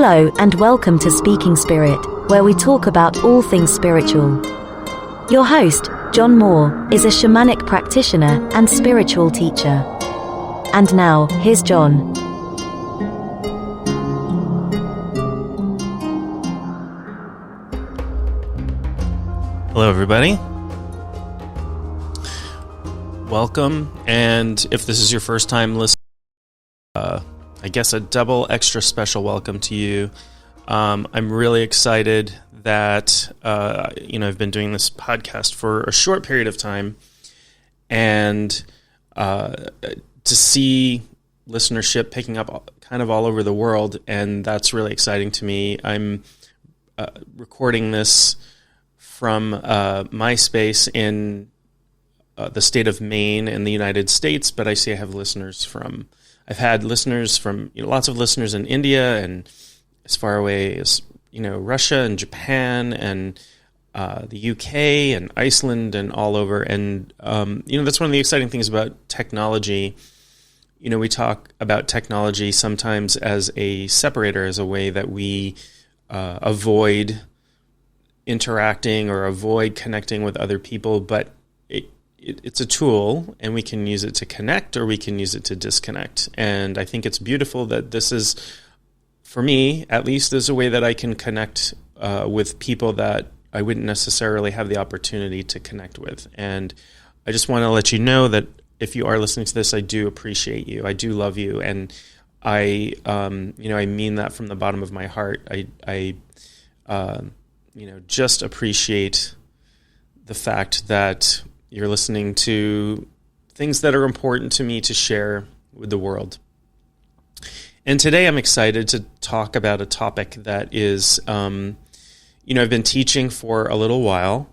Hello and welcome to Speaking Spirit, where we talk about all things spiritual. Your host, John Moore, is a shamanic practitioner and spiritual teacher. And now, here's John. Hello, everybody. Welcome, and if this is your first time listening, I guess a double extra special welcome to you. I'm really excited that I've been doing this podcast for a short period of time, and to see listenership picking up kind of all over the world, and that's really exciting to me. I'm recording this from my space in the state of Maine in the United States, but I see I have listeners from. I've had listeners from lots of listeners in India and as far away as Russia and Japan and the UK and Iceland and all over. And that's one of the exciting things about technology. We talk about technology sometimes as a separator, as a way that we avoid interacting or avoid connecting with other people, but it's a tool, and we can use it to connect or we can use it to disconnect. And I think it's beautiful that this is, for me at least, is a way that I can connect with people that I wouldn't necessarily have the opportunity to connect with. And I just want to let you know that if you are listening to this, I do appreciate you. I do love you, and I mean that from the bottom of my heart. I just appreciate the fact that you're listening to things that are important to me to share with the world. And today I'm excited to talk about a topic that is, I've been teaching for a little while,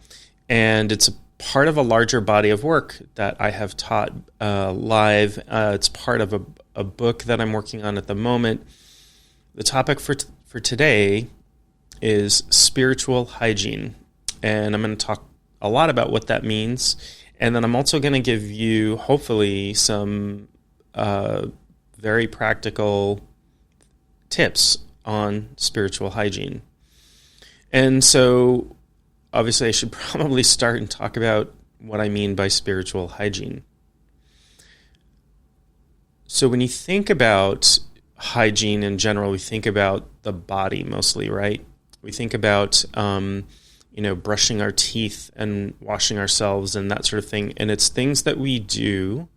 and it's a part of a larger body of work that I have taught live. It's part of a book that I'm working on at the moment. The topic for today is spiritual hygiene, and I'm going to talk a lot about what that means, and then I'm also going to give you, hopefully, some very practical tips on spiritual hygiene. And so, obviously, I should probably start and talk about what I mean by spiritual hygiene. So when you think about hygiene in general, we think about the body mostly, right? We think about brushing our teeth and washing ourselves and that sort of thing. And it's things that we do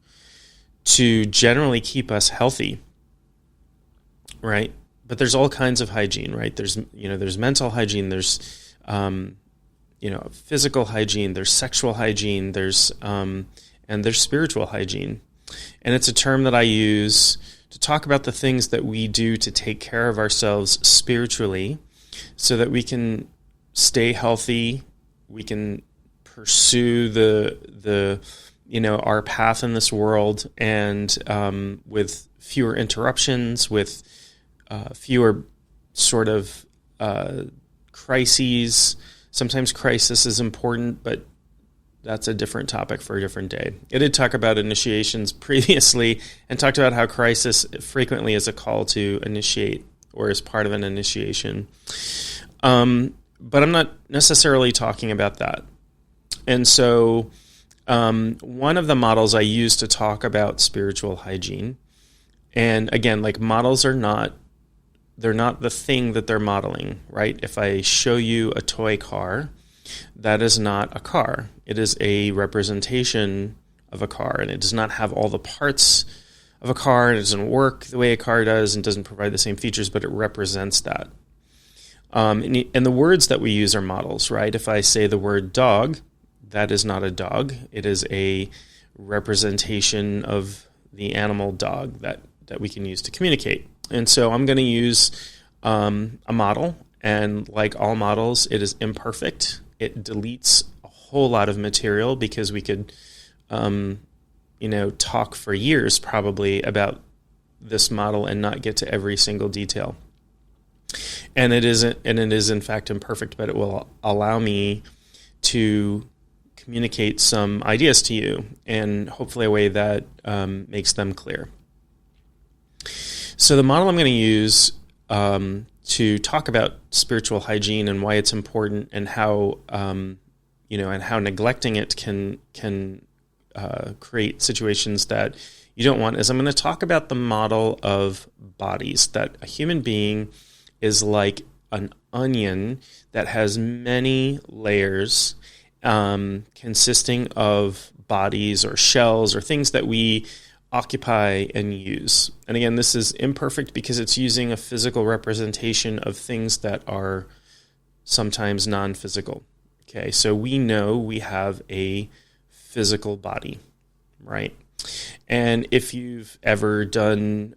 to generally keep us healthy, right? But there's all kinds of hygiene, right? There's mental hygiene, there's, physical hygiene, there's sexual hygiene, and there's spiritual hygiene. And it's a term that I use to talk about the things that we do to take care of ourselves spiritually so that we can stay healthy, we can pursue the our path in this world, and with fewer interruptions, with fewer sort of crises. Sometimes crisis is important, but that's a different topic for a different day. I did talk about initiations previously and talked about how crisis frequently is a call to initiate or is part of an initiation. But I'm not necessarily talking about that. And so one of the models I use to talk about spiritual hygiene, and again, like models they're not the thing that they're modeling, right? If I show you a toy car, that is not a car. It is a representation of a car, and it does not have all the parts of a car, and it doesn't work the way a car does and doesn't provide the same features, but it represents that. And the words that we use are models, right? If I say the word dog, that is not a dog. It is a representation of the animal dog that we can use to communicate. And so I'm going to use a model, and like all models, it is imperfect. It deletes a whole lot of material because we could, talk for years probably about this model and not get to every single detail. And it is in fact imperfect, but it will allow me to communicate some ideas to you, and hopefully a way that makes them clear. So the model I'm going to use to talk about spiritual hygiene and why it's important, and how and how neglecting it can create situations that you don't want, is I'm going to talk about the model of bodies, that a human being is like an onion that has many layers, consisting of bodies or shells or things that we occupy and use. And again, this is imperfect because it's using a physical representation of things that are sometimes non-physical. Okay, so we know we have a physical body, right? And if you've ever done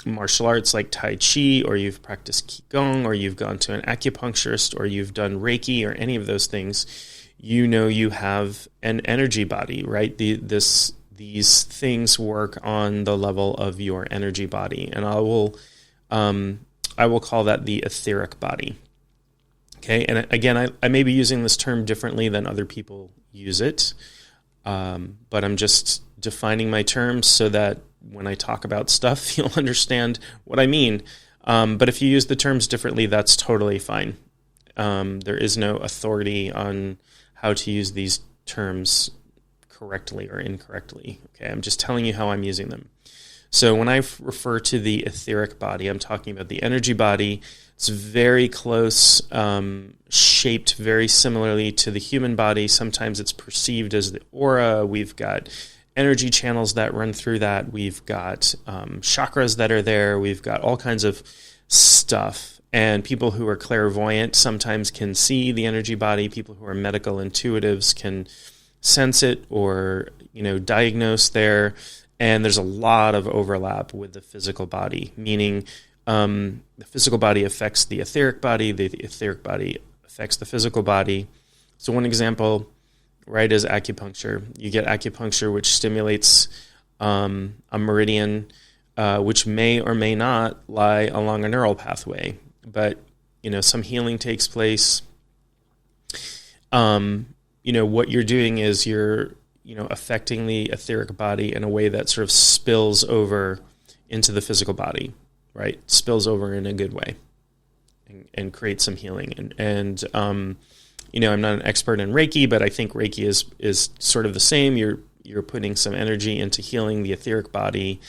martial arts like Tai Chi, or you've practiced Qigong, or you've gone to an acupuncturist, or you've done Reiki, or any of those things, you know you have an energy body, right? These things work on the level of your energy body, and I will call that the etheric body. Okay, and again, I may be using this term differently than other people use it, but I'm just defining my terms so that when I talk about stuff, you'll understand what I mean. But if you use the terms differently, that's totally fine. There is no authority on how to use these terms correctly or incorrectly. Okay, I'm just telling you how I'm using them. So when I refer to the etheric body, I'm talking about the energy body. It's very close, shaped very similarly to the human body. Sometimes it's perceived as the aura. We've got energy channels that run through that. We've got chakras that are there. We've got all kinds of stuff. And people who are clairvoyant sometimes can see the energy body. People who are medical intuitives can sense it or, diagnose there. And there's a lot of overlap with the physical body, meaning the physical body affects the etheric body body affects the physical body. So one example, right, is acupuncture. You get acupuncture, which stimulates a meridian, which may or may not lie along a neural pathway. But, some healing takes place. What you're doing is you're affecting the etheric body in a way that sort of spills over into the physical body, right? Spills over in a good way and creates some healing. And I'm not an expert in Reiki, but I think Reiki is sort of the same. You're putting some energy into healing the etheric body,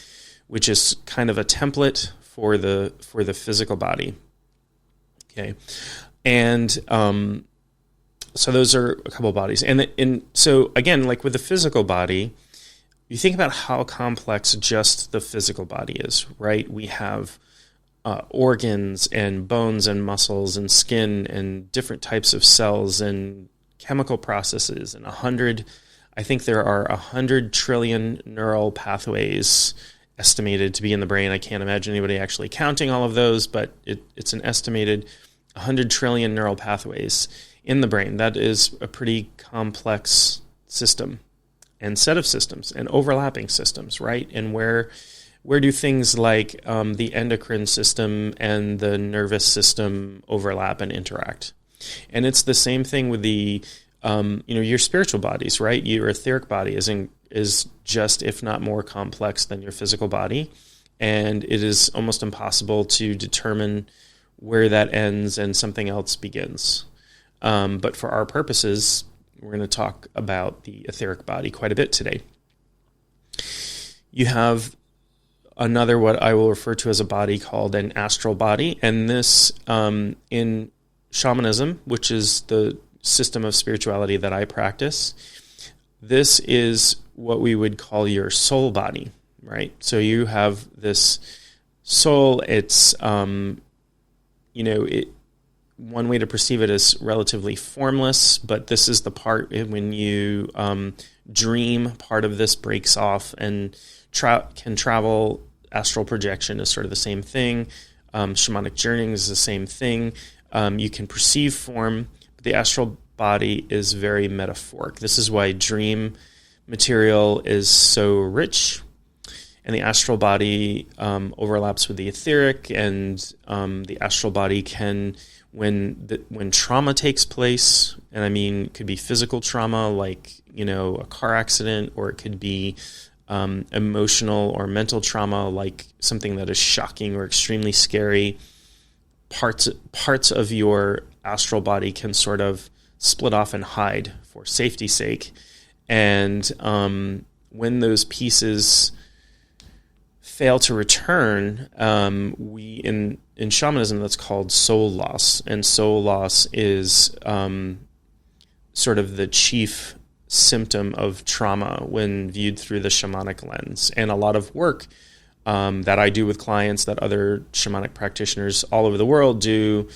which is kind of a template for the physical body. Okay. And so those are a couple of bodies. And so again, like with the physical body, you think about how complex just the physical body is, right? We have organs and bones and muscles and skin and different types of cells and chemical processes and I think there are 100 trillion neural pathways estimated to be in the brain. I can't imagine anybody actually counting all of those, but it's an estimated 100 trillion neural pathways in the brain. That is a pretty complex system and set of systems and overlapping systems, right? And where do things like the endocrine system and the nervous system overlap and interact? And it's the same thing with the your spiritual bodies, right? Your etheric body is just, if not more complex than your physical body, and it is almost impossible to determine where that ends and something else begins. But for our purposes, we're going to talk about the etheric body quite a bit today. You have another, what I will refer to as a body, called an astral body. And this, in shamanism, which is the system of spirituality that I practice, this is what we would call your soul body, right? So you have this soul. It's, one way to perceive it is relatively formless, but this is the part when you dream, part of this breaks off and can travel. Astral projection is sort of the same thing. Shamanic journeying is the same thing. You can perceive form, but the astral body is very metaphoric. This is why dream material is so rich, and the astral body overlaps with the etheric, and the astral body can, when trauma takes place, and I mean, it could be physical trauma like, a car accident, or it could be emotional or mental trauma like something that is shocking or extremely scary. parts of your astral body can sort of split off and hide for safety's sake. And when those pieces fail to return, we in shamanism, that's called soul loss. And soul loss is sort of the chief symptom of trauma when viewed through the shamanic lens. And a lot of work that I do with clients, that other shamanic practitioners all over the world do,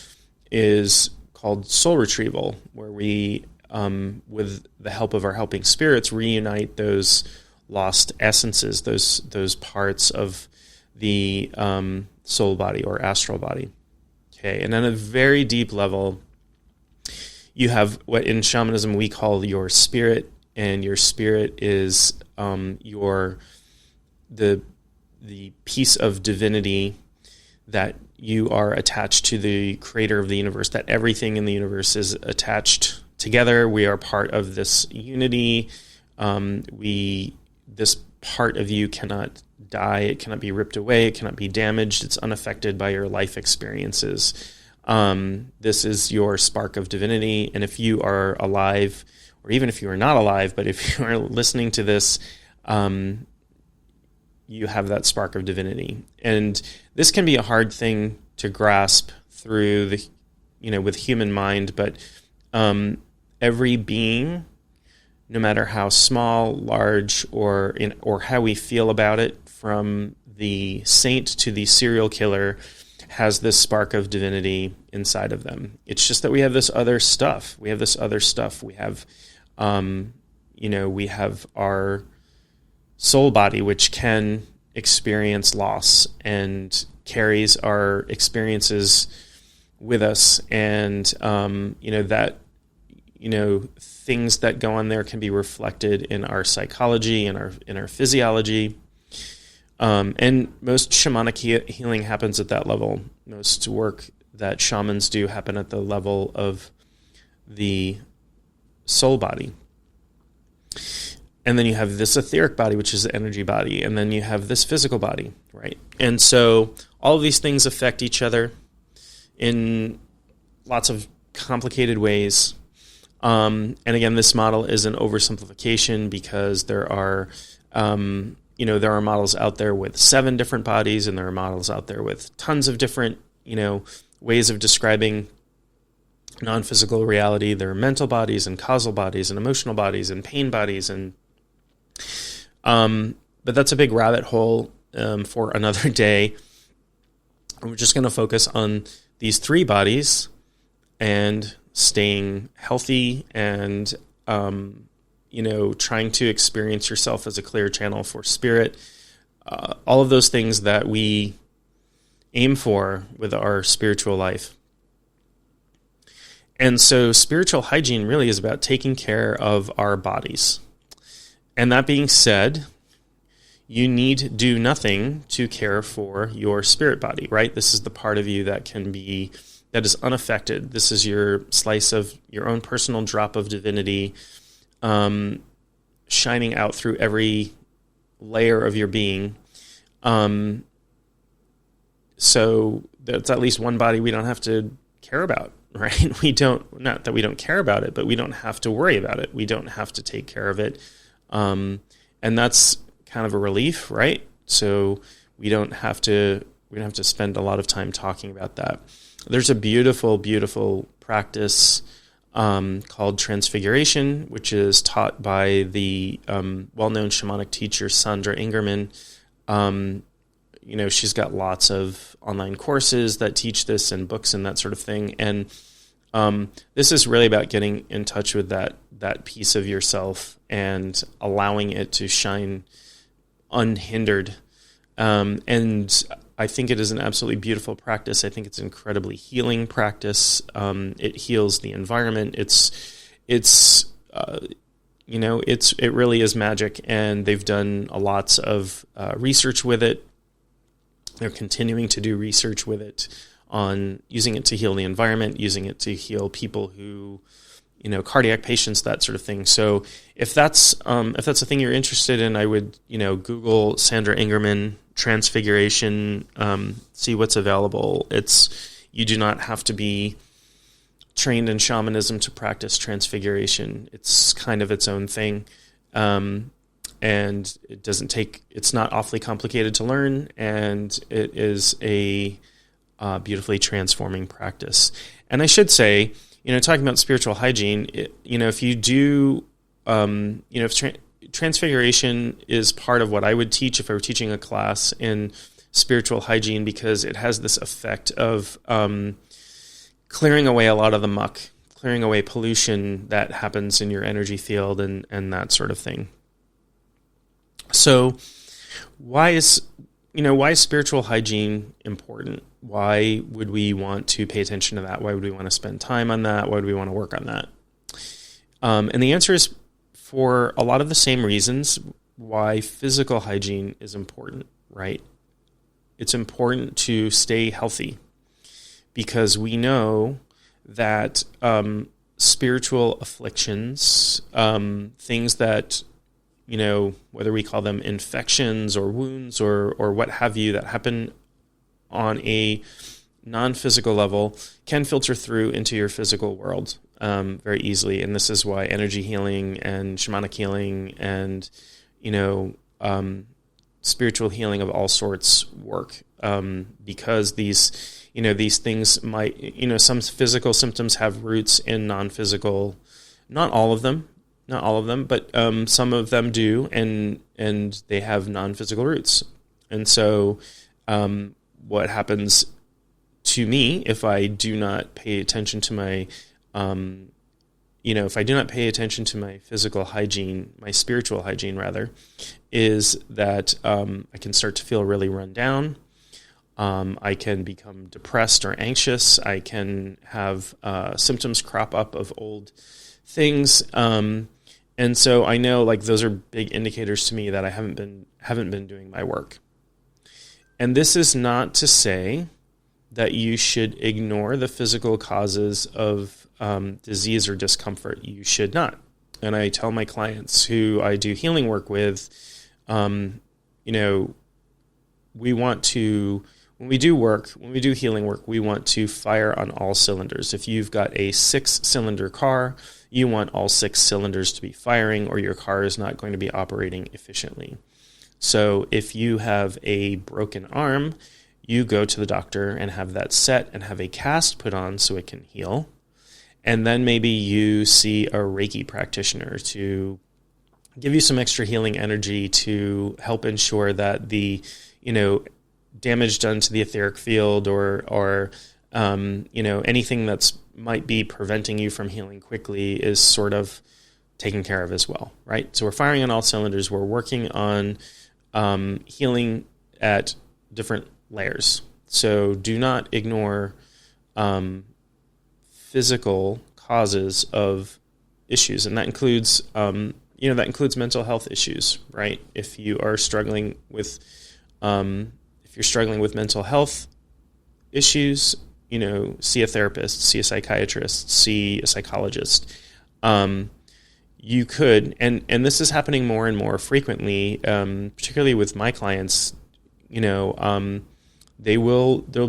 is called soul retrieval, where we, with the help of our helping spirits, reunite those lost essences, those parts of the soul body or astral body. Okay, and on a very deep level, you have what in shamanism we call your spirit, and your spirit is the piece of divinity that you are attached to, the creator of the universe, that everything in the universe is attached together. We are part of this unity. This part of you cannot die. It cannot be ripped away. It cannot be damaged. It's unaffected by your life experiences. This is your spark of divinity. And if you are alive, or even if you are not alive, but if you are listening to this, you have that spark of divinity. And this can be a hard thing to grasp through with human mind, but every being, no matter how small, large, or how we feel about it, from the saint to the serial killer, has this spark of divinity inside of them. It's just that we have this other stuff. We have, we have our soul body, which can experience loss and carries our experiences with us. And, things that go on there can be reflected in our psychology, in our physiology. And most shamanic healing happens at that level. Most work that shamans do happen at the level of the soul body. And then you have this etheric body, which is the energy body. And then you have this physical body, right? And so all of these things affect each other in lots of complicated ways. And again, this model is an oversimplification, because there are models out there with 7 different bodies, and there are models out there with tons of different, ways of describing non-physical reality. There are mental bodies and causal bodies and emotional bodies and pain bodies, but that's a big rabbit hole for another day. We're just going to focus on these 3 bodies and staying healthy and trying to experience yourself as a clear channel for spirit. All of those things that we aim for with our spiritual life. And so spiritual hygiene really is about taking care of our bodies. And that being said, you need do nothing to care for your spirit body, right? This is the part of you that is unaffected. This is your slice of your own personal drop of divinity, shining out through every layer of your being. So that's at least one body we don't have to care about, right? Not that we don't care about it, but we don't have to worry about it. We don't have to take care of it. And that's kind of a relief, right? So we don't have to spend a lot of time talking about that. There's a beautiful, beautiful practice called transfiguration, which is taught by the well-known shamanic teacher Sandra Ingerman. She's got lots of online courses that teach this, and books and that sort of thing. And this is really about getting in touch with that piece of yourself and allowing it to shine unhindered. And I think it is an absolutely beautiful practice. I think it's an incredibly healing practice. It heals the environment. It really is magic, and they've done lots of research with it. They're continuing to do research with it on using it to heal the environment, using it to heal people who, cardiac patients, that sort of thing. So if that's a thing you're interested in, I would, Google Sandra Ingerman transfiguration, see what's available. It's You do not have to be trained in shamanism to practice transfiguration. It's kind of its own thing. And it's not awfully complicated to learn, and it is a beautifully transforming practice. And I should say, talking about spiritual hygiene, if you do, if transfiguration is part of what I would teach if I were teaching a class in spiritual hygiene, because it has this effect of clearing away a lot of the muck, clearing away pollution that happens in your energy field and that sort of thing. So why is spiritual hygiene important? Why would we want to pay attention to that? Why would we want to spend time on that? Why would we want to work on that? And the answer is for a lot of the same reasons why physical hygiene is important, right? It's important to stay healthy because we know that spiritual afflictions, things that, whether we call them infections or wounds or what have you, that happen on a non-physical level, can filter through into your physical world very easily. And this is why energy healing and shamanic healing and, spiritual healing of all sorts work, because these things might, some physical symptoms have roots in non-physical, not all of them, but some of them do, and they have non-physical roots. And so what happens to me if I do not pay attention to my, if I do not pay attention to my physical hygiene, my spiritual hygiene rather, is that I can start to feel really run down. I can become depressed or anxious. I can have symptoms crop up of old things. And so I know those are big indicators to me that I haven't been doing my work. And this is not to say that you should ignore the physical causes of disease or discomfort. You should not. And I tell my clients who I do healing work with, we want to, when we do healing work, we want to fire on all cylinders. If you've got a 6-cylinder car, you want all 6 cylinders to be firing, or your car is not going to be operating efficiently. So if you have a broken arm, you go to the doctor and have that set and have a cast put on so it can heal. And then maybe you see a Reiki practitioner to give you some extra healing energy to help ensure that the, damage done to the etheric field or anything that's might be preventing you from healing quickly is sort of taken care of as well, right? So we're firing on all cylinders. We're working on healing at different layers. So do not ignore physical causes of issues, and that includes mental health issues, right? If you are struggling with mental health issues, see a therapist, see a psychiatrist, see a psychologist. You could, and this is happening more and more frequently, particularly with my clients. There'll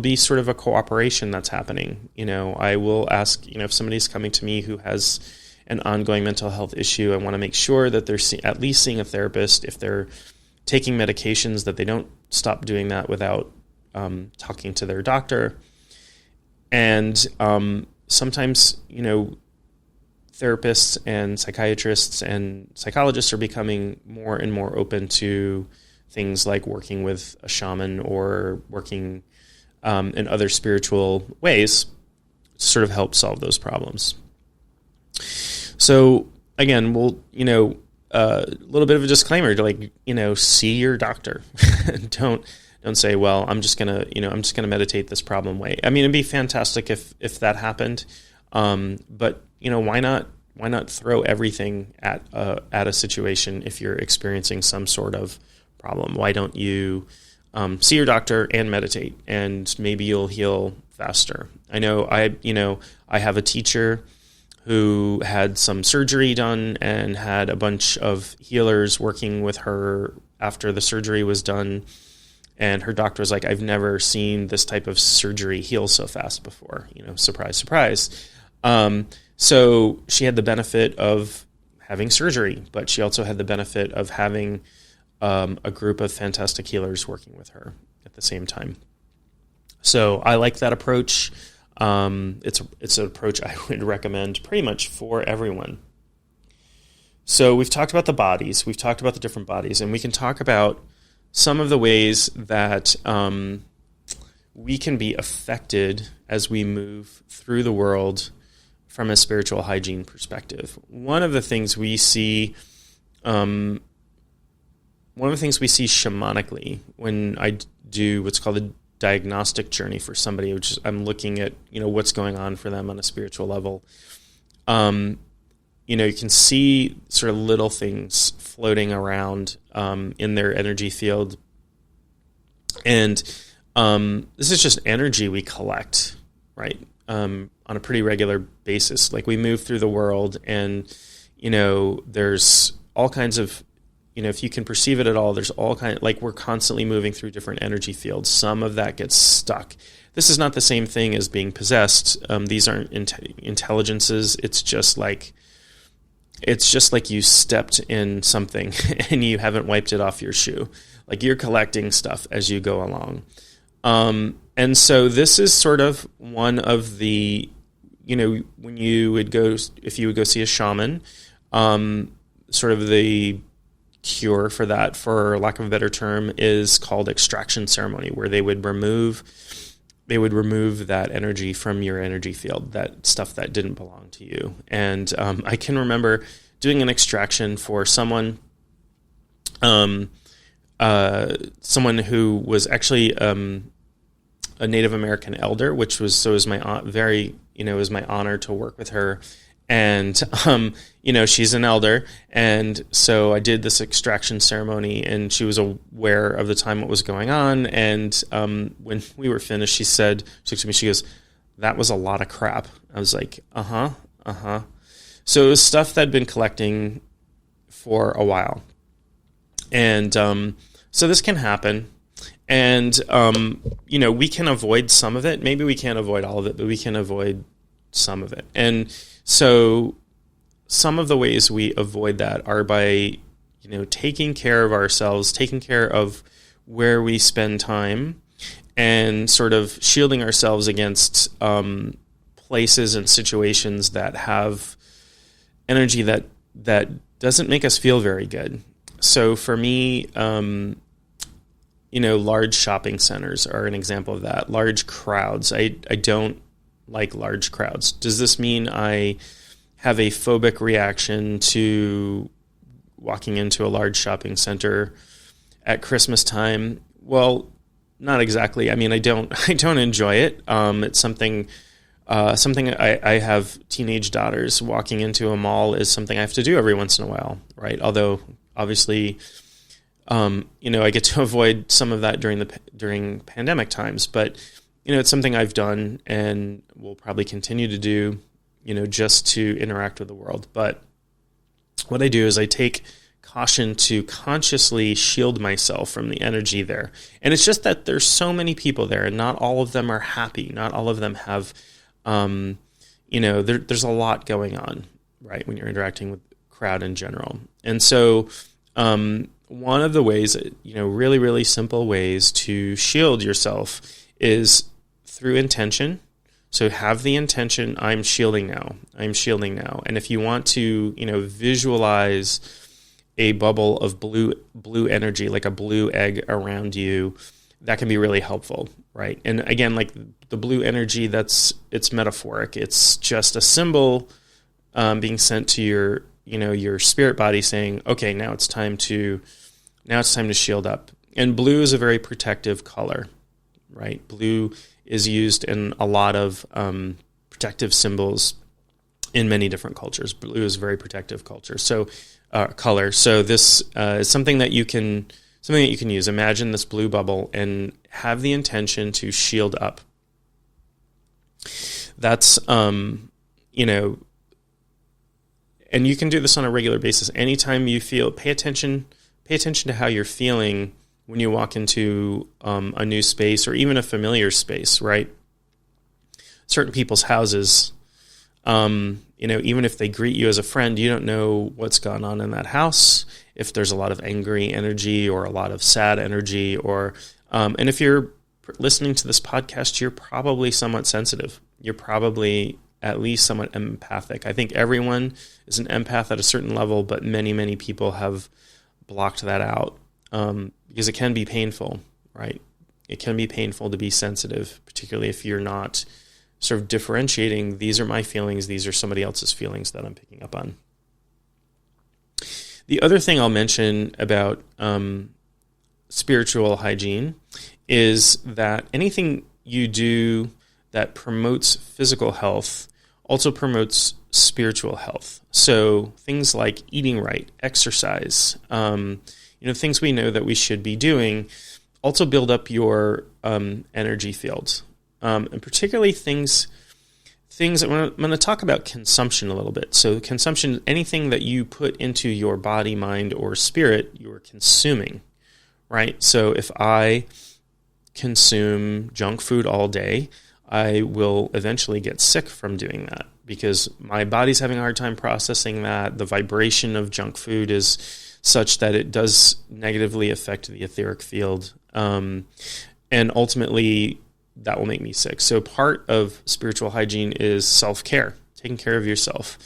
be sort of a cooperation that's happening. I will ask, if somebody's coming to me who has an ongoing mental health issue, I want to make sure that they're at least seeing a therapist. If they're taking medications, that they don't stop doing that without talking to their doctor. And sometimes, therapists and psychiatrists and psychologists are becoming more and more open to things like working with a shaman or working in other spiritual ways to sort of help solve those problems. So again, we'll, a little bit of a disclaimer to see your doctor. Don't say, well, I'm just gonna meditate this problem away. I mean, it'd be fantastic if that happened. But why not throw everything at a situation if you're experiencing some sort of problem? Why don't you see your doctor and meditate, and maybe you'll heal faster? I know I have a teacher who had some surgery done and had a bunch of healers working with her after the surgery was done. And her doctor was like, I've never seen this type of surgery heal so fast before. Surprise, surprise. So she had the benefit of having surgery, but she also had the benefit of having a group of fantastic healers working with her at the same time. So I like that approach. It's an approach I would recommend pretty much for everyone. So we've talked about the bodies, we've talked about the different bodies, and we can talk about some of the ways that we can be affected as we move through the world from a spiritual hygiene perspective. One of the things we see shamanically when I do what's called a diagnostic journey for somebody, which is I'm looking at what's going on for them on a spiritual level. You can see sort of little things floating around in their energy field. And this is just energy we collect, right, on a pretty regular basis. Like we move through the world and, there's all kinds of, if you can perceive it at all, there's all kind of, like we're constantly moving through different energy fields. Some of that gets stuck. This is not the same thing as being possessed. These aren't intelligences. It's just like you stepped in something and you haven't wiped it off your shoe. Like you're collecting stuff as you go along. And so this is sort of one of the, when if you would go see a shaman, sort of the cure for that, for lack of a better term, is called extraction ceremony, where they would remove that energy from your energy field, that stuff that didn't belong to you. And I can remember doing an extraction for someone who was actually a Native American elder, it was my honor to work with her. And, she's an elder. And so I did this extraction ceremony, and she was aware of the time what was going on. And when we were finished, she said to me, she goes, "That was a lot of crap." I was like, uh-huh. So it was stuff that I'd been collecting for a while. And so this can happen. And, we can avoid some of it. Maybe we can't avoid all of it, but we can avoid some of it. And so some of the ways we avoid that are by, taking care of ourselves, taking care of where we spend time, and sort of shielding ourselves against places and situations that have energy that doesn't make us feel very good. So for me, large shopping centers are an example of that. Large crowds. I don't like large crowds. Does this mean I have a phobic reaction to walking into a large shopping center at Christmas time? Well, not exactly. I mean, I don't enjoy it. It's something I have teenage daughters. Walking into a mall is something I have to do every once in a while, right? Although obviously, I get to avoid some of that during pandemic times, but it's something I've done and will probably continue to do, just to interact with the world. But what I do is I take caution to consciously shield myself from the energy there. And it's just that there's so many people there, and not all of them are happy. Not all of them have, there's a lot going on, right, when you're interacting with the crowd in general. And so one of the ways, really, really simple ways to shield yourself is through intention. So have the intention, I'm shielding now. And if you want to, visualize a bubble of blue energy, like a blue egg around you, that can be really helpful, right? And again, like the blue energy, it's metaphoric. It's just a symbol being sent to your spirit body saying, okay, now it's time to shield up. And blue is a very protective color, right? Blue is used in a lot of protective symbols in many different cultures. Blue is a very protective color. So this is something that you can use. Imagine this blue bubble and have the intention to shield up. That's and you can do this on a regular basis. Anytime you feel, pay attention to how you're feeling when you walk into a new space or even a familiar space, right? Certain people's houses, even if they greet you as a friend, you don't know what's gone on in that house, if there's a lot of angry energy or a lot of sad energy, and if you're listening to this podcast, you're probably somewhat sensitive. You're probably at least somewhat empathic. I think everyone is an empath at a certain level, but many, many people have blocked that out because it can be painful, right? It can be painful to be sensitive, particularly if you're not sort of differentiating, these are my feelings, these are somebody else's feelings that I'm picking up on. The other thing I'll mention about spiritual hygiene is that anything you do that promotes physical health also promotes spiritual health. So things like eating right, exercise, things we know that we should be doing also build up your energy field. And particularly things that I'm going to talk about consumption a little bit. So consumption, anything that you put into your body, mind, or spirit, you're consuming, right? So if I consume junk food all day, I will eventually get sick from doing that because my body's having a hard time processing that. The vibration of junk food is such that it does negatively affect the etheric field. And ultimately, that will make me sick. So part of spiritual hygiene is self-care, taking care of yourself.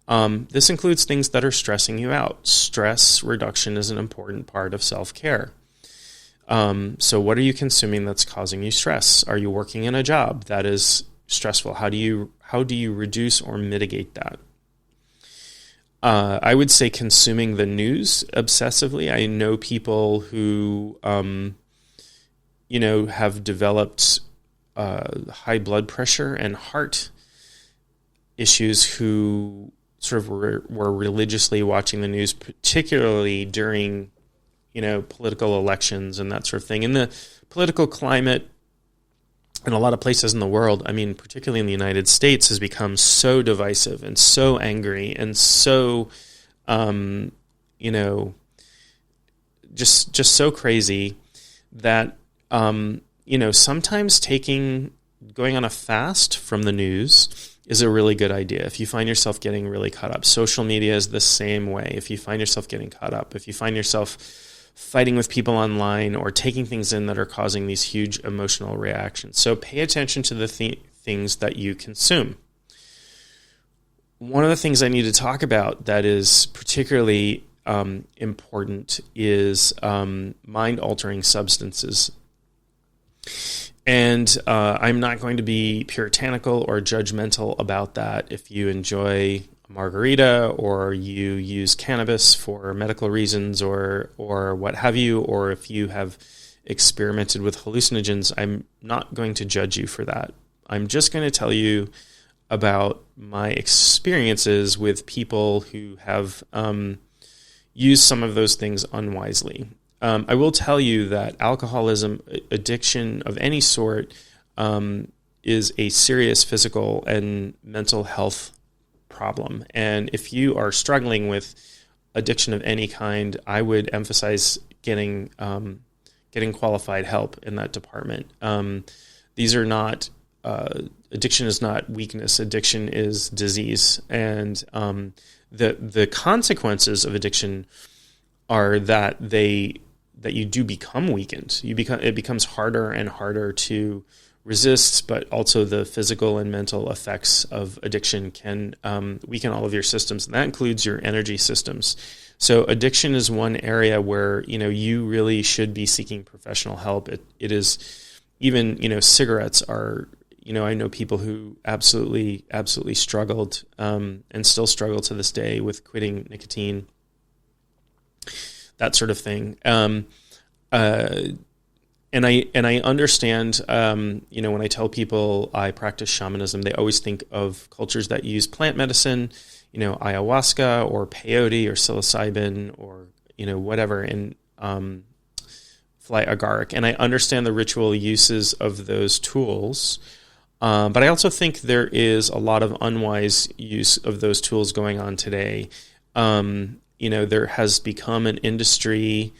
This includes things that are stressing you out. Stress reduction is an important part of self-care. So what are you consuming that's causing you stress? Are you working in a job that is stressful? How do you reduce or mitigate that? I would say consuming the news obsessively. I know people who, have developed high blood pressure and heart issues who sort of were religiously watching the news, particularly during, political elections and that sort of thing. And the political climate in a lot of places in the world, particularly in the United States, has become so divisive and so angry and so, just so crazy that, sometimes going on a fast from the news is a really good idea. If you find yourself getting really caught up, social media is the same way. If you find yourself getting caught up, if you find yourself fighting with people online or taking things in that are causing these huge emotional reactions. So pay attention to the things that you consume. One of the things I need to talk about that is particularly important is mind-altering substances. And I'm not going to be puritanical or judgmental about that. If you enjoy a margarita or you use cannabis for medical reasons or what have you, or if you have experimented with hallucinogens, I'm not going to judge you for that. I'm just going to tell you about my experiences with people who have used some of those things unwisely. I will tell you that alcoholism, addiction of any sort, is a serious physical and mental health problem. And if you are struggling with addiction of any kind, I would emphasize getting qualified help in that department. These are not addiction is not weakness. Addiction is disease, and the consequences of addiction are that you do become weakened. It becomes harder and harder to resist, but also the physical and mental effects of addiction can weaken all of your systems, and that includes your energy systems. So addiction is one area where you really should be seeking professional help. It is even cigarettes are. I know people who absolutely struggled and still struggle to this day with quitting nicotine. That sort of thing. And I understand, when I tell people I practice shamanism, they always think of cultures that use plant medicine, ayahuasca or peyote or psilocybin or, whatever, and fly agaric. And I understand the ritual uses of those tools. But I also think there is a lot of unwise use of those tools going on today. There has become an industry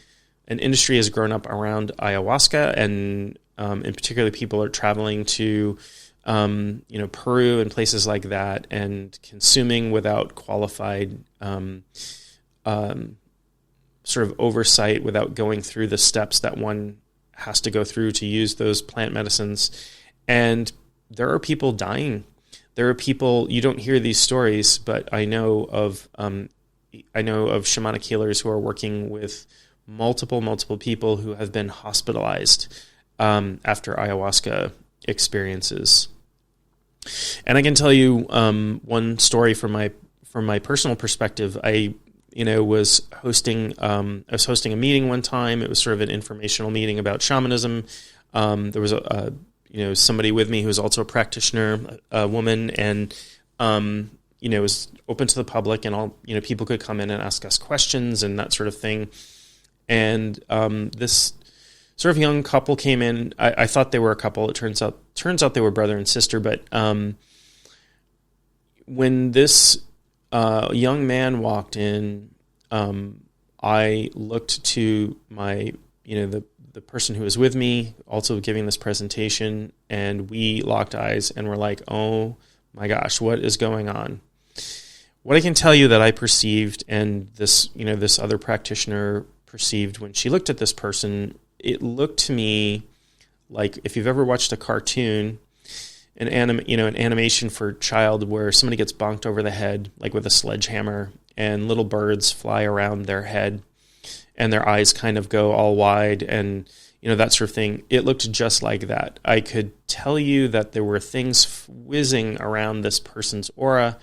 an industry has grown up around ayahuasca, and in particular, people are traveling to Peru and places like that, and consuming without qualified sort of oversight, without going through the steps that one has to go through to use those plant medicines. And there are people dying. There are people, you don't hear these stories, but I know of shamanic healers who are working with multiple people who have been hospitalized after ayahuasca experiences. And I can tell you one story from my personal perspective. I was hosting a meeting one time. It was sort of an informational meeting about shamanism. There was somebody with me who was also a practitioner, a woman, and it was open to the public, and all people could come in and ask us questions and that sort of thing. And this sort of young couple came in. I thought they were a couple. It turns out they were brother and sister. But when this young man walked in, I looked to my the person who was with me, also giving this presentation, and we locked eyes and were like, "Oh my gosh, what is going on?" What I can tell you that I perceived, and this other practitioner perceived when she looked at this person, it looked to me like, if you've ever watched a cartoon, an animation for a child where somebody gets bonked over the head, like with a sledgehammer, and little birds fly around their head, and their eyes kind of go all wide, and that sort of thing. It looked just like that. I could tell you that there were things whizzing around this person's aura.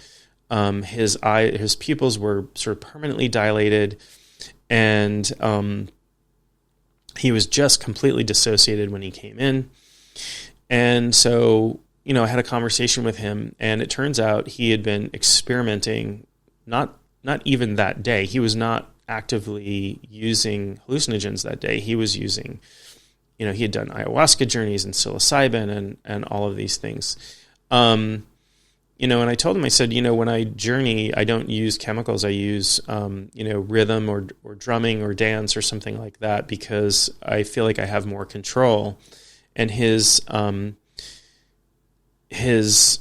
His pupils were sort of permanently dilated, and he was just completely dissociated when he came in. And so, I had a conversation with him, and it turns out he had been experimenting, not even that day. He was not actively using hallucinogens that day. He was using, he had done ayahuasca journeys and psilocybin and all of these things. And I told him, I said, when I journey, I don't use chemicals. I use, rhythm or drumming or dance or something like that, because I feel like I have more control. And his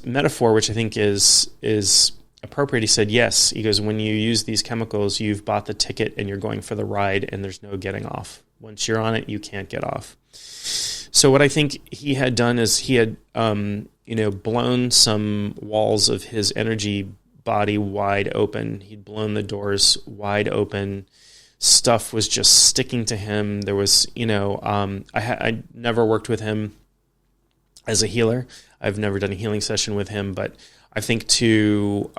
metaphor, which I think is appropriate, he said, yes. He goes, when you use these chemicals, you've bought the ticket and you're going for the ride, and there's no getting off. Once you're on it, you can't get off. So what I think he had done is he had, blown some walls of his energy body wide open. He'd blown the doors wide open. Stuff was just sticking to him. There was, I never worked with him as a healer. I've never done a healing session with him, but I think to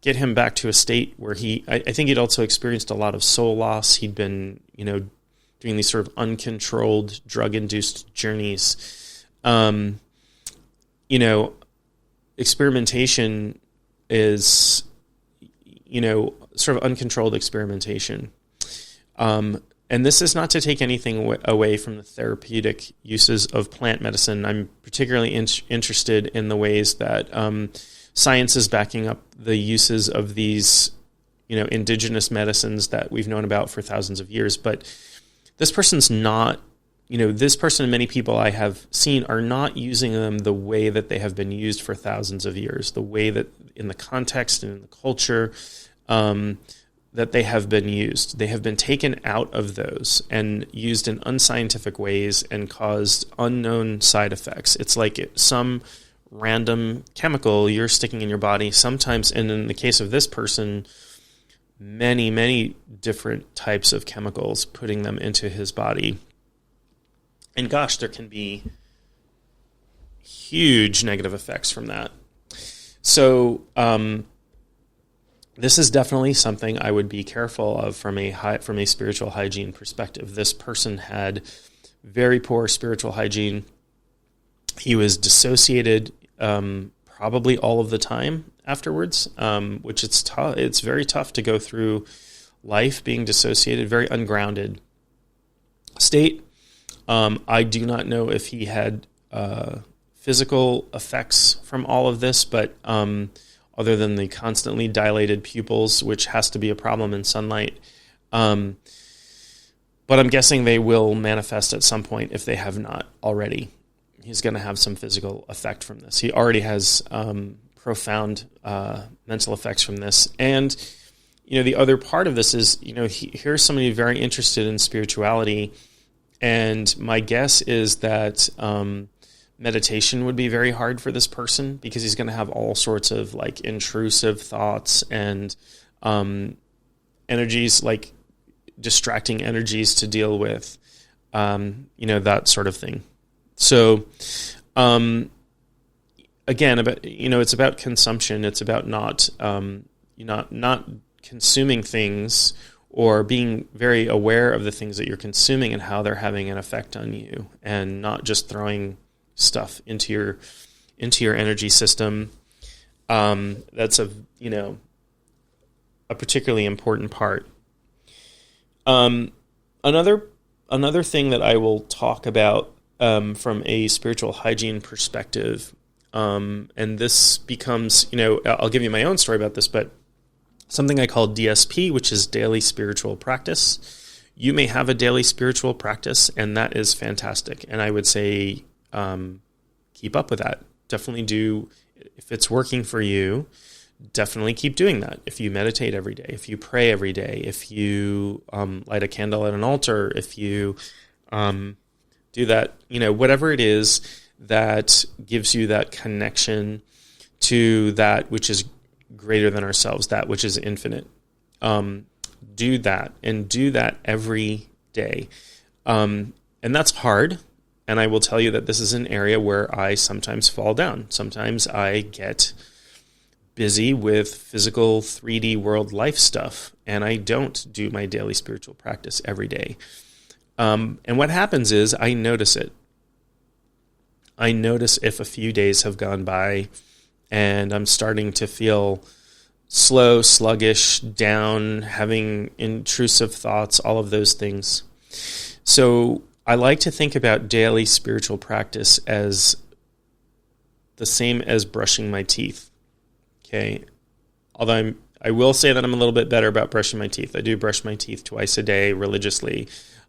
get him back to a state where I think he'd also experienced a lot of soul loss. He'd been, doing these sort of uncontrolled drug-induced journeys. Experimentation is, sort of uncontrolled experimentation. And this is not to take anything away from the therapeutic uses of plant medicine. I'm particularly interested in the ways that science is backing up the uses of these, indigenous medicines that we've known about for thousands of years. But this person's not, this person and many people I have seen are not using them the way that they have been used for thousands of years, the way that in the context and in the culture that they have been used. They have been taken out of those and used in unscientific ways and caused unknown side effects. It's like some random chemical you're sticking in your body sometimes, and in the case of this person, many, many different types of chemicals, putting them into his body. And gosh, there can be huge negative effects from that. So, this is definitely something I would be careful of from a spiritual hygiene perspective. This person had very poor spiritual hygiene. He was dissociated probably all of the time afterwards, which it's very tough to go through life being dissociated, very ungrounded state. I do not know if he had physical effects from all of this, but other than the constantly dilated pupils, which has to be a problem in sunlight. but I'm guessing they will manifest at some point if they have not already. He's going to have some physical effect from this. He already has profound mental effects from this. And, the other part of this is, here's somebody very interested in spirituality. And my guess is that meditation would be very hard for this person, because he's going to have all sorts of like intrusive thoughts and energies, like distracting energies to deal with, that sort of thing. So, again, it's about consumption. It's about not consuming things, or being very aware of the things that you're consuming and how they're having an effect on you, and not just throwing stuff into your energy system. That's a particularly important part. Another thing that I will talk about from a spiritual hygiene perspective, and this becomes, I'll give you my own story about this, but something I call DSP, which is daily spiritual practice. You may have a daily spiritual practice, and that is fantastic. And I would say keep up with that. Definitely do. If it's working for you, definitely keep doing that. If you meditate every day, if you pray every day, if you light a candle at an altar, if you do that, whatever it is that gives you that connection to that which is greater than ourselves, that which is infinite. Do that, and do that every day. And that's hard. And I will tell you that this is an area where I sometimes fall down. Sometimes I get busy with physical 3D world life stuff, and I don't do my daily spiritual practice every day. And what happens is I notice it. I notice if a few days have gone by and I'm starting to feel slow, sluggish, down, having intrusive thoughts, all of those things. So I like to think about daily spiritual practice as the same as brushing my teeth. Okay. Although I will say that I'm a little bit better about brushing my teeth. I do brush my teeth twice a day religiously.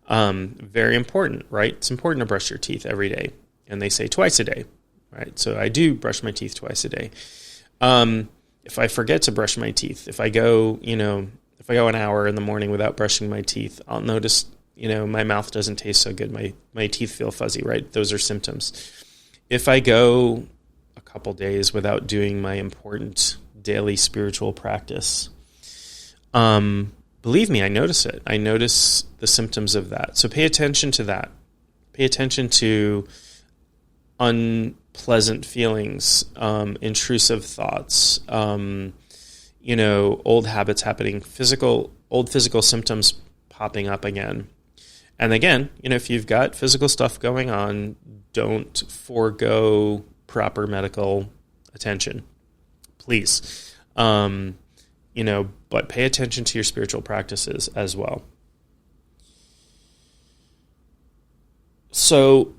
Very important, right? It's important to brush your teeth every day. And they say twice a day, right? So I do brush my teeth twice a day. If I forget to brush my teeth, if I go an hour in the morning without brushing my teeth, I'll notice, my mouth doesn't taste so good. My teeth feel fuzzy, right? Those are symptoms. If I go a couple days without doing my important daily spiritual practice, believe me, I notice it. I notice the symptoms of that. So pay attention to that. Pay attention to unpleasant feelings, intrusive thoughts, old habits happening, old physical symptoms popping up again. And again, if you've got physical stuff going on, don't forego proper medical attention, please. But pay attention to your spiritual practices as well. So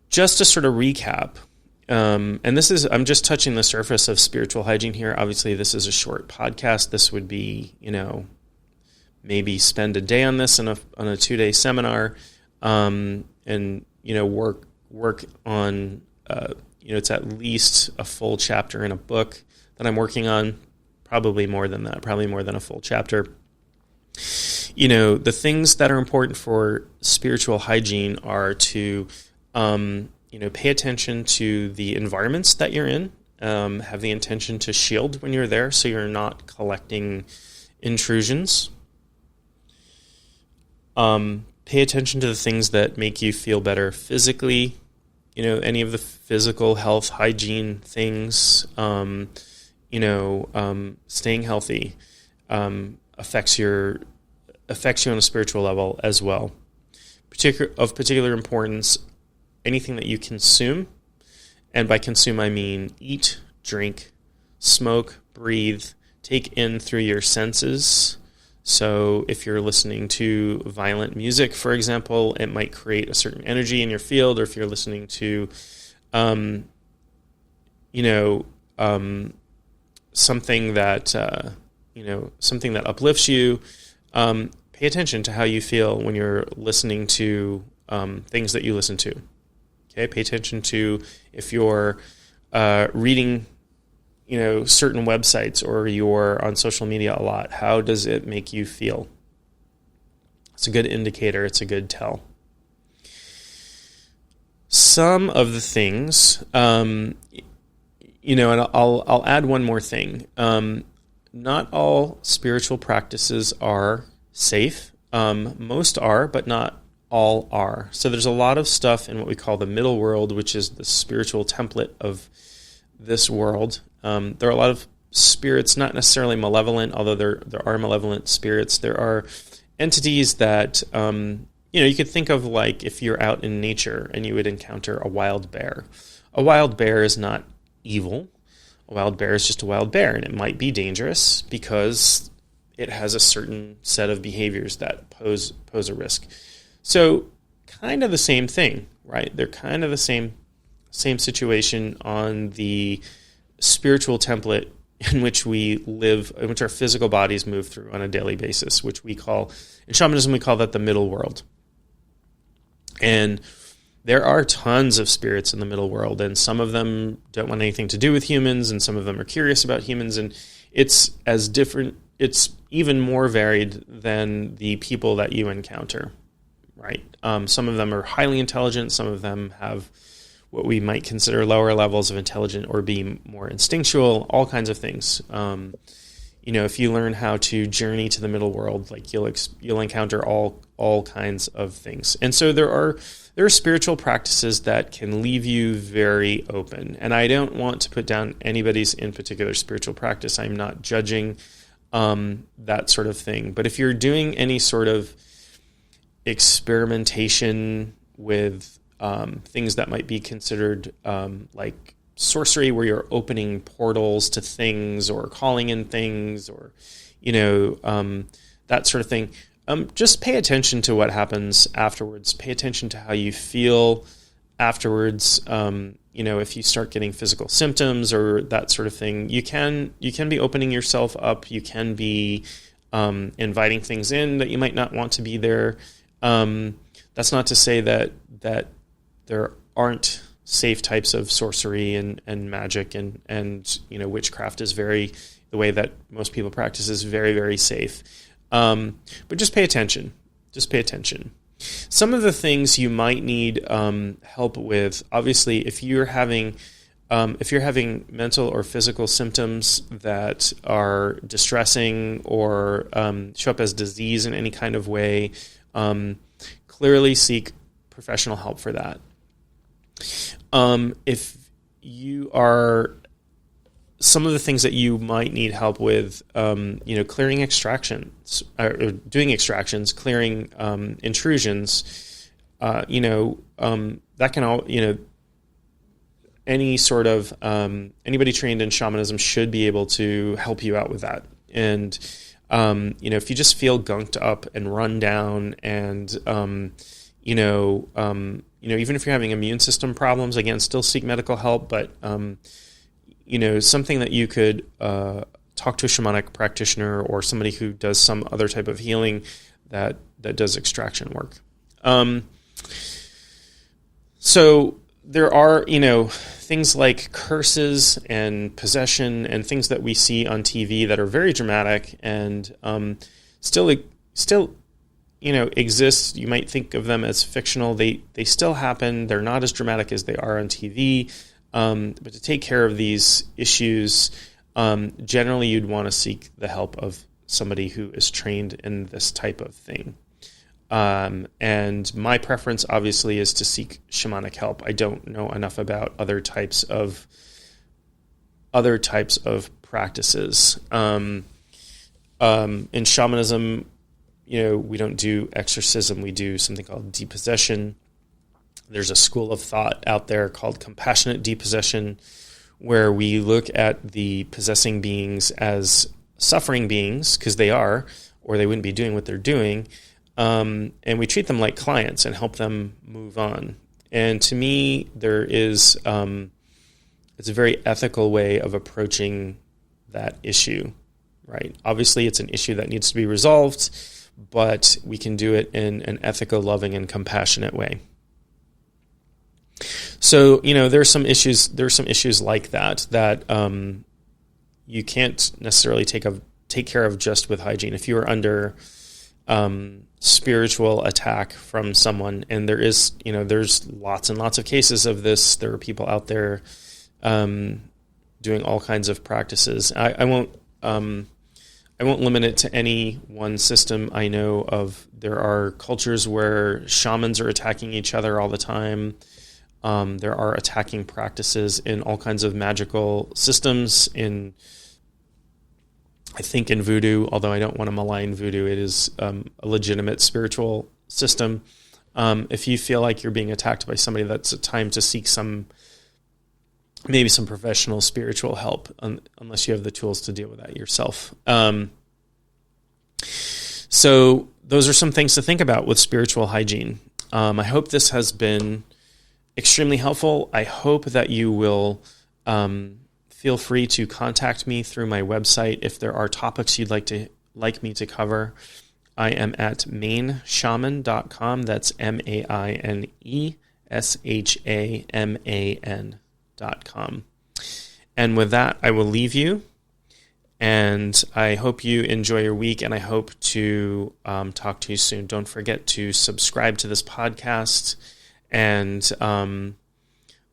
just to sort of recap, and I'm just touching the surface of spiritual hygiene here. Obviously, this is a short podcast. This would be, maybe spend a day on this on a 2-day seminar, and, work on, it's at least a full chapter in a book that I'm working on, probably more than that, probably more than a full chapter. The things that are important for spiritual hygiene are to, pay attention to the environments that you're in, have the intention to shield when you're there so you're not collecting intrusions. Pay attention to the things that make you feel better physically, any of the physical health, hygiene things, staying healthy, affects you on a spiritual level as well. Of particular importance, anything that you consume, and by consume I mean eat, drink, smoke, breathe, take in through your senses. So if you're listening to violent music, for example, it might create a certain energy in your field, or if you're listening to, something that, something that uplifts you, pay attention to how you feel when you're listening to things that you listen to. Okay, pay attention to if you're reading, certain websites, or you're on social media a lot. How does it make you feel? It's a good indicator. It's a good tell. Some of the things, and I'll add one more thing. Not all spiritual practices are safe. Most are, but not all are. So there's a lot of stuff in what we call the middle world, which is the spiritual template of this world. There are a lot of spirits, not necessarily malevolent, although there are malevolent spirits. There are entities that, you could think of like if you're out in nature and you would encounter a wild bear. A wild bear is not evil. A wild bear is just a wild bear, and it might be dangerous because it has a certain set of behaviors that pose a risk. So kind of the same thing, right? They're kind of the same situation on the spiritual template in which we live, in which our physical bodies move through on a daily basis, which we call, in shamanism, we call that the middle world. And there are tons of spirits in the middle world, and some of them don't want anything to do with humans, and some of them are curious about humans, and it's even more varied than the people that you encounter, right? Some of them are highly intelligent, some of them have what we might consider lower levels of intelligence or be more instinctual, all kinds of things. If you learn how to journey to the middle world, like you'll encounter all kinds of things. And so there are spiritual practices that can leave you very open. And I don't want to put down anybody's in particular spiritual practice. I'm not judging that sort of thing. But if you're doing any sort of experimentation with things that might be considered like sorcery, where you're opening portals to things or calling in things, or that sort of thing, just pay attention to what happens afterwards. Pay attention to how you feel afterwards. If you start getting physical symptoms or that sort of thing, you can be opening yourself up. You can be inviting things in that you might not want to be there. That's not to say that there aren't safe types of sorcery and magic and witchcraft is the way that most people practice is very, very safe. But just pay attention. Just pay attention. Some of the things you might need help with, obviously, if you're having mental or physical symptoms that are distressing or show up as disease in any kind of way, clearly seek professional help for that. If you are, some of the things that you might need help with, clearing extractions, or doing extractions, clearing intrusions, that can all, any sort of, anybody trained in shamanism should be able to help you out with that. And, if you just feel gunked up and run down and, even if you're having immune system problems, again, still seek medical help, but, something that you could talk to a shamanic practitioner or somebody who does some other type of healing that does extraction work. So there are, things like curses and possession and things that we see on TV that are very dramatic and still exist. You might think of them as fictional. They still happen. They're not as dramatic as they are on TV. But to take care of these issues, generally you'd want to seek the help of somebody who is trained in this type of thing. And my preference, obviously, is to seek shamanic help. I don't know enough about other types of practices. In shamanism, we don't do exorcism. We do something called depossession. There's a school of thought out there called compassionate depossession, where we look at the possessing beings as suffering beings, because they are, or they wouldn't be doing what they're doing, and we treat them like clients and help them move on. And to me, there is it's a very ethical way of approaching that issue, right? Obviously, it's an issue that needs to be resolved, but we can do it in an ethical, loving, and compassionate way. So, there's some issues like that you can't necessarily take care of just with hygiene. If you are under spiritual attack from someone, and there's lots and lots of cases of this. There are people out there doing all kinds of practices. I won't limit it to any one system. I know of there are cultures where shamans are attacking each other all the time. There are attacking practices in all kinds of magical systems. I think in voodoo, although I don't want to malign voodoo, it is a legitimate spiritual system. If you feel like you're being attacked by somebody, that's a time to seek maybe some professional spiritual help, unless you have the tools to deal with that yourself. So those are some things to think about with spiritual hygiene. I hope this has been extremely helpful. I hope that you will feel free to contact me through my website if there are topics you'd like me to cover. I am at mainshaman.com. That's maineshaman.com. And with that, I will leave you. And I hope you enjoy your week, and I hope to talk to you soon. Don't forget to subscribe to this podcast, and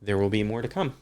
there will be more to come.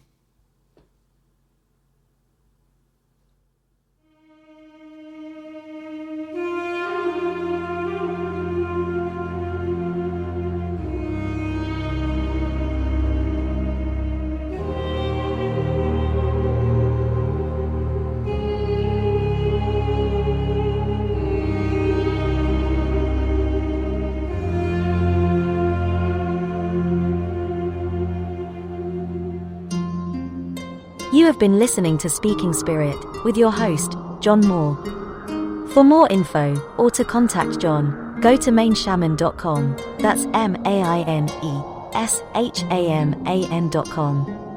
You have been listening to Speaking Spirit with your host, John Moore. For more info or to contact John, go to mainshaman.com. That's maineshaman.com.